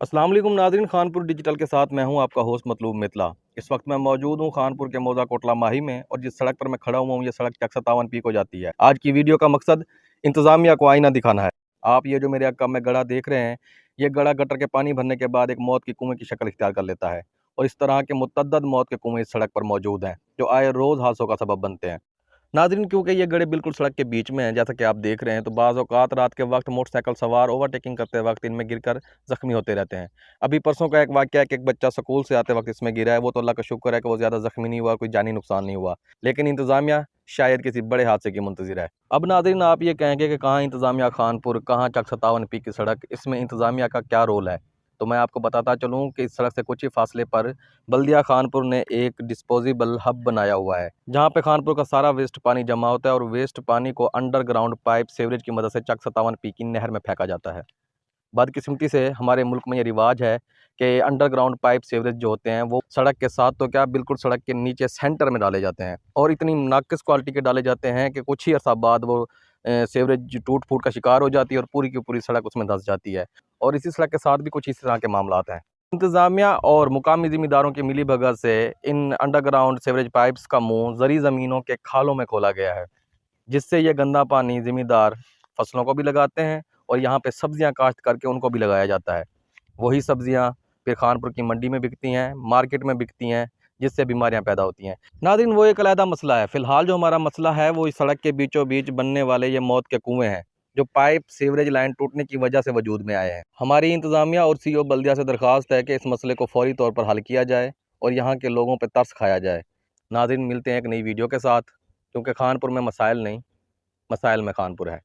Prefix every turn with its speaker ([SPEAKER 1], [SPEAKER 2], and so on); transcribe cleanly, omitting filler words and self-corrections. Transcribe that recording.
[SPEAKER 1] अस्सलाम वालेकुम नाज़रीन, खानपुर डिजिटल के साथ मैं हूं आपका होस्ट मतलूब मितला। इस वक्त मैं मौजूद हूं खानपुर के मौजा कोटला माही में, और जिस सड़क पर मैं खड़ा हुआ हूं ये सड़क चक 57 पी को जाती है। आज की वीडियो का मकसद इंतज़ामिया को आईना दिखाना है। आप ये जो मेरे अक्का में गड़ा देख रहे हैं, ये गड़ा गटर के पानी भरने के बाद एक मौत के कुएं की शक्ल इख्तियार कर लेता है, और इस तरह के मुतअद्दिद मौत के कुएं इस सड़क पर मौजूद हैं जो आए रोज़ हादसों का सबब बनते हैं। नाज़रीन, क्योंकि ये गड्ढे बिल्कुल सड़क के बीच में हैं, जैसा कि आप देख रहे हैं, तो बाज़ औक़ात रात के वक्त मोटरसाइकिल सवार ओवरटेकिंग करते वक्त इनमें गिरकर ज़ख्मी होते रहते हैं। अभी परसों का एक वाक़या है कि एक बच्चा स्कूल से आते वक्त इसमें गिरा है। वो तो अल्लाह का शुक्र है कि वो ज़्यादा ज़ख्मी नहीं हुआ, कोई जानी नुकसान नहीं हुआ, लेकिन इंतज़ामिया शायद किसी बड़े हादसे की मुंतज़िर है। अब नाज़रीन, आप ये कहेंगे कि कहाँ इंतज़ामिया खानपुर, कहाँ चक 57 पी की सड़क, इसमें इंतज़ामिया का क्या रोल है? तो मैं आपको बताता चलूँ कि इस सड़क से कुछ ही फासले पर बल्दिया खानपुर ने एक डिस्पोजेबल हब बनाया हुआ है, जहाँ पे खानपुर का सारा वेस्ट पानी जमा होता है और वेस्ट पानी को अंडरग्राउंड पाइप सीवरेज की मदद से चक 57 पी की नहर में फेंका जाता है। बदकिस्मती से हमारे मुल्क में ये रिवाज है कि अंडरग्राउंड पाइप सीवरेज जो होते हैं वो सड़क के साथ तो क्या, बिल्कुल सड़क के नीचे सेंटर में डाले जाते हैं, और इतनी नाकिस क्वालिटी के डाले जाते हैं कि कुछ ही अर्सा बाद वो सीवरेज टूट फूट का शिकार हो जाती है और पूरी की पूरी सड़क उसमें धंस जाती है। और इसी सड़क के साथ भी कुछ इस तरह के मामलात हैं। इंतज़ामिया और मुकामी ज़िम्मेदारों की मिली भगत से इन अंडरग्राउंड सीवरेज पाइप्स का मुंह ज़री ज़मीनों के खालों में खोला गया है, जिससे ये गंदा पानी ज़िम्मेदार फसलों को भी लगाते हैं और यहाँ पे सब्जियाँ काश्त करके उनको भी लगाया जाता है। वही सब्जियाँ फिर खानपुर की मंडी में बिकती हैं, मार्केट में बिकती हैं, जिससे बीमारियाँ पैदा होती हैं। नाज़रीन, वो एक अलहदा मसला है। फ़िलहाल जो हमारा मसला है वो इस सड़क के बीचों बीच बनने वाले ये मौत के कुएँ हैं, जो पाइप सीवरेज लाइन टूटने की वजह से वजूद में आए हैं। हमारी इंतज़ामिया और सीओ बल्दिया से दरख्वास्त है कि इस मसले को फ़ौरी तौर पर हल किया जाए और यहाँ के लोगों पर तरस खाया जाए। नाज़रीन, मिलते हैं एक नई वीडियो के साथ, क्योंकि खानपुर में मसाइल नहीं, मसाइल में खानपुर है।